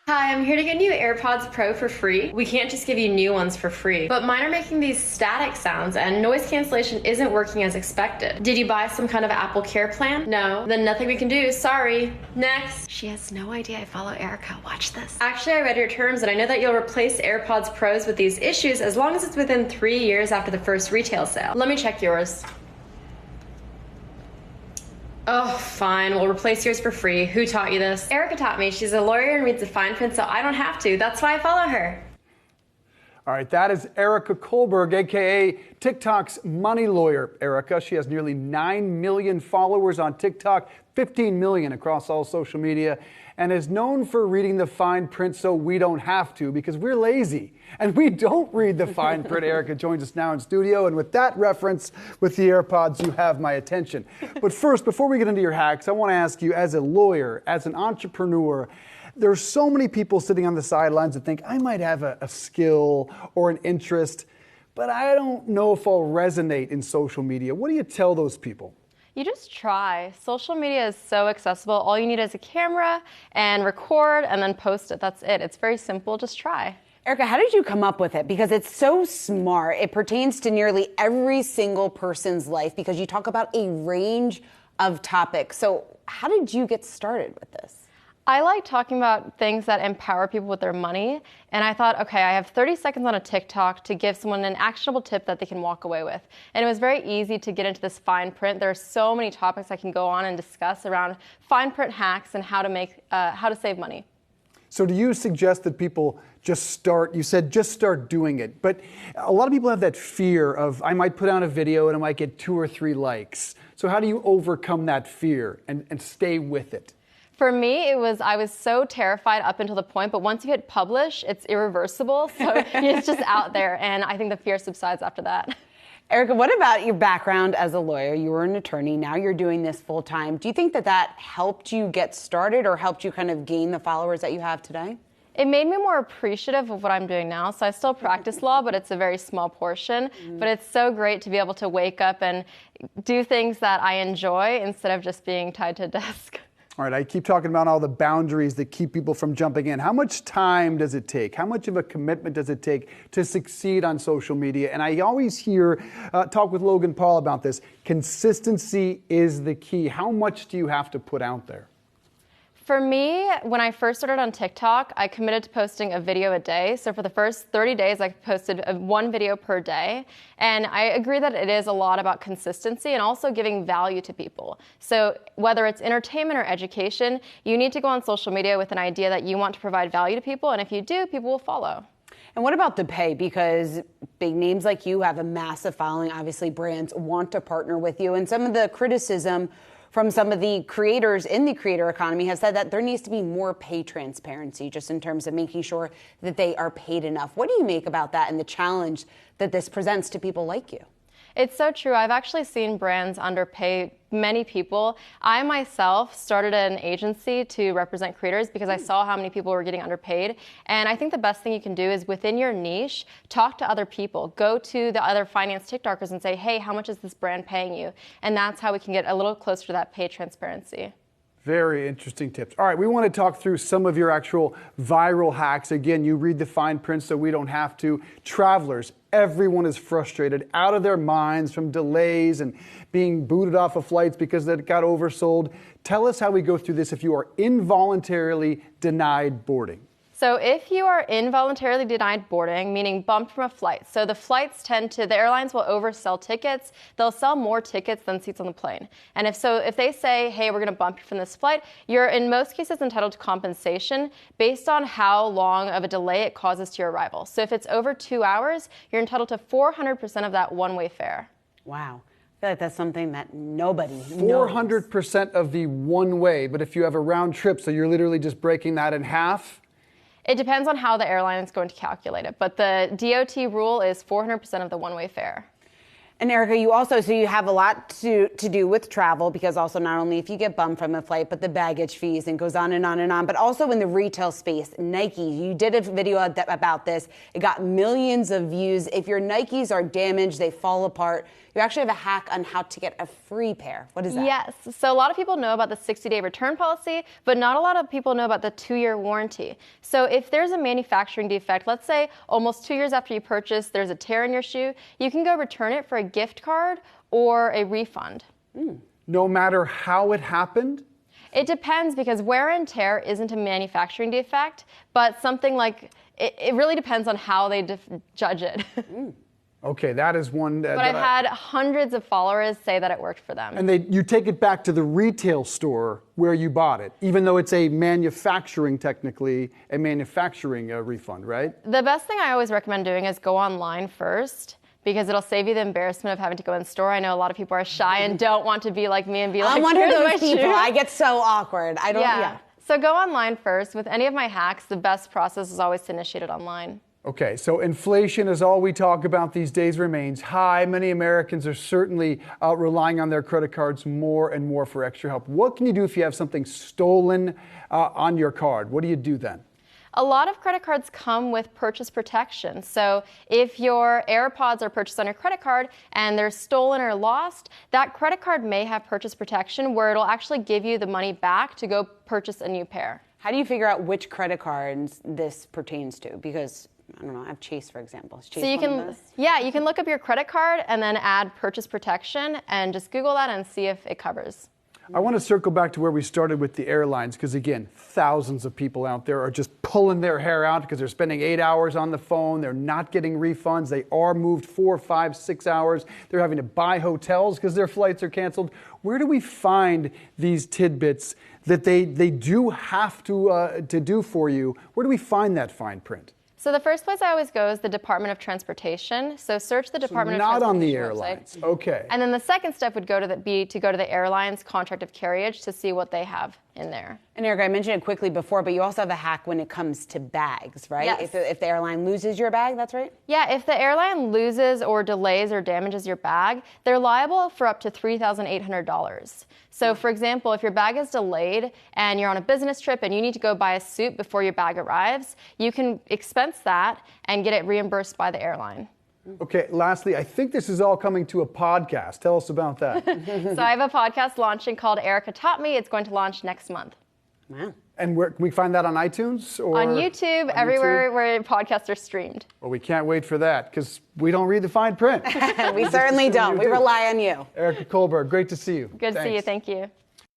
Hi, I'm here to get new AirPods Pro for free. We can't just give you new ones for free, but mine are making these static sounds and noise cancellation isn't working as expected. Did you buy some kind of Apple Care plan? No? Then nothing we can do, sorry. Next. She has no idea I follow Erica. Watch this. Actually, I read your terms and I know that you'll replace AirPods Pros with these issues as long as it's within 3 years after the first retail sale. Let me check yours. Oh, fine. We'll replace yours for free. Who taught you this? Erica taught me. She's a lawyer and reads the fine print, so I don't have to. That's why I follow her. All right, that is Erica Kohlberg, a.k.a. TikTok's money lawyer. Erica, she has nearly 9 million followers on TikTok, 15 million across all social media, and is known for reading the fine print so we don't have to because we're lazy. And we don't read the fine print. Erica joins us now in studio, and with that reference with the AirPods, you have my attention. But first, before we get into your hacks, I want to ask you, as a lawyer, as an entrepreneur, there's so many people sitting on the sidelines that think, I might have a skill or an interest, but I don't know if I'll resonate in social media. What do you tell those people? You just try. Social media is so accessible. All you need is a camera and record and then post it. That's it. It's very simple. Just try. Erica, how did you come up with it? Because it's so smart. It pertains to nearly every single person's life because you talk about a range of topics. So how did you get started with this? I like talking about things that empower people with their money. And I thought, okay, I have 30 seconds on a TikTok to give someone an actionable tip that they can walk away with. And it was very easy to get into this fine print. There are so many topics I can go on and discuss around fine print hacks and how to save money. So do you suggest that people just start, you said just start doing it, but a lot of people have that fear of, I might put out a video and I might get 2 or 3 likes. So how do you overcome that fear and stay with it? For me, I was so terrified up until the point, but once you hit publish, it's irreversible. So it's just out there, and I think the fear subsides after that. Erica, what about your background as a lawyer? You were an attorney, now you're doing this full time. Do you think that helped you get started or helped you kind of gain the followers that you have today? It made me more appreciative of what I'm doing now. So I still practice law, but it's a very small portion. But it's so great to be able to wake up and do things that I enjoy instead of just being tied to a desk. All right, I keep talking about all the boundaries that keep people from jumping in. How much time does it take? How much of a commitment does it take to succeed on social media? And I always hear talk with Logan Paul about this. Consistency is the key. How much do you have to put out there? For me, when I first started on TikTok, I committed to posting a video a day. So for the first 30 days, I posted 1 video per day. And I agree that it is a lot about consistency and also giving value to people. So whether it's entertainment or education, you need to go on social media with an idea that you want to provide value to people. And if you do, people will follow. And what about the pay? Because big names like you have a massive following. Obviously, brands want to partner with you. And some of the criticism from some of the creators in the creator economy has said that there needs to be more pay transparency just in terms of making sure that they are paid enough. What do you make about that and the challenge that this presents to people like you? It's so true. I've actually seen brands underpay many people. I myself started an agency to represent creators because I saw how many people were getting underpaid. And I think the best thing you can do is within your niche, talk to other people. Go to the other finance TikTokers and say, hey, how much is this brand paying you? And that's how we can get a little closer to that pay transparency. Very interesting tips. All right, we want to talk through some of your actual viral hacks. Again, you read the fine print so we don't have to. Travelers, everyone is frustrated, out of their minds from delays and being booted off of flights because it got oversold. Tell us how we go through this if you are involuntarily denied boarding. So if you are involuntarily denied boarding, meaning bumped from a flight, so the airlines will oversell tickets. They'll sell more tickets than seats on the plane. And if they say, hey, we're going to bump you from this flight, you're in most cases entitled to compensation based on how long of a delay it causes to your arrival. So if it's over 2 hours, you're entitled to 400% of that one-way fare. Wow. I feel like that's something that nobody knows. 400% of the one way, but if you have a round trip, so you're literally just breaking that in half? It depends on how the airline is going to calculate it, but the DOT rule is 400% of the one-way fare. And Erica, you have a lot to do with travel because also not only if you get bummed from a flight, but the baggage fees and goes on and on and on, but also in the retail space. Nike, you did a video about this. It got millions of views. If your Nikes are damaged, they fall apart, you you actually have a hack on how to get a free pair. What is that? Yes. So a lot of people know about the 60-day return policy, but not a lot of people know about the 2-year warranty. So if there's a manufacturing defect, let's say almost 2 years after you purchase, there's a tear in your shoe, you can go return it for a gift card or a refund. No matter how it happened? It depends, because wear and tear isn't a manufacturing defect, but something like, it really depends on how they judge it. Okay, that is one that. But I've had hundreds of followers say that it worked for them. And you take it back to the retail store where you bought it, even though it's a manufacturing, technically, a manufacturing refund, right? The best thing I always recommend doing is go online first, because it'll save you the embarrassment of having to go in store. I know a lot of people are shy and don't want to be like me and be like, I'm one of "Here's my those people. shoe." I get so awkward. I don't. Yeah. So go online first. With any of my hacks, the best process is always to initiate it online. Okay, so inflation, as all we talk about these days, remains high. Many Americans are certainly relying on their credit cards more and more for extra help. What can you do if you have something stolen on your card? What do you do then? A lot of credit cards come with purchase protection. So if your AirPods are purchased on your credit card and they're stolen or lost, that credit card may have purchase protection where it'll actually give you the money back to go purchase a new pair. How do you figure out which credit cards this pertains to? Because I don't know, I have Chase, for example. Is Chase so you one of those? you can look up your credit card and then add purchase protection and just Google that and see if it covers. I want to circle back to where we started with the airlines, because again, thousands of people out there are just pulling their hair out because they're spending 8 hours on the phone. They're not getting refunds. They are moved 4, 5, 6 hours. They're having to buy hotels because their flights are canceled. Where do we find these tidbits that they do have to do for you? Where do we find that fine print? So the first place I always go is the Department of Transportation. So search the Department of Not Transportation on the website. airlines. Okay. And then the second step would be to go to the airline's contract of carriage to see what they have in there. And Erica, I mentioned it quickly before, but you also have a hack when it comes to bags, right? Yes. If the airline loses your bag, that's right? Yeah, if the airline loses or delays or damages your bag, they're liable for up to $3,800. So for example, if your bag is delayed and you're on a business trip and you need to go buy a suit before your bag arrives, you can expense that and get it reimbursed by the airline. Okay, lastly, I think this is all coming to a podcast. Tell us about that. So I have a podcast launching called Erica Taught Me. It's going to launch next month. Wow. And where can we find that on iTunes? Or On YouTube, everywhere where podcasts are streamed. Well, we can't wait for that, because we don't read the fine print. We certainly don't. We rely on you. Erica Kohlberg, great to see you. Good to see you. Thanks. Thank you.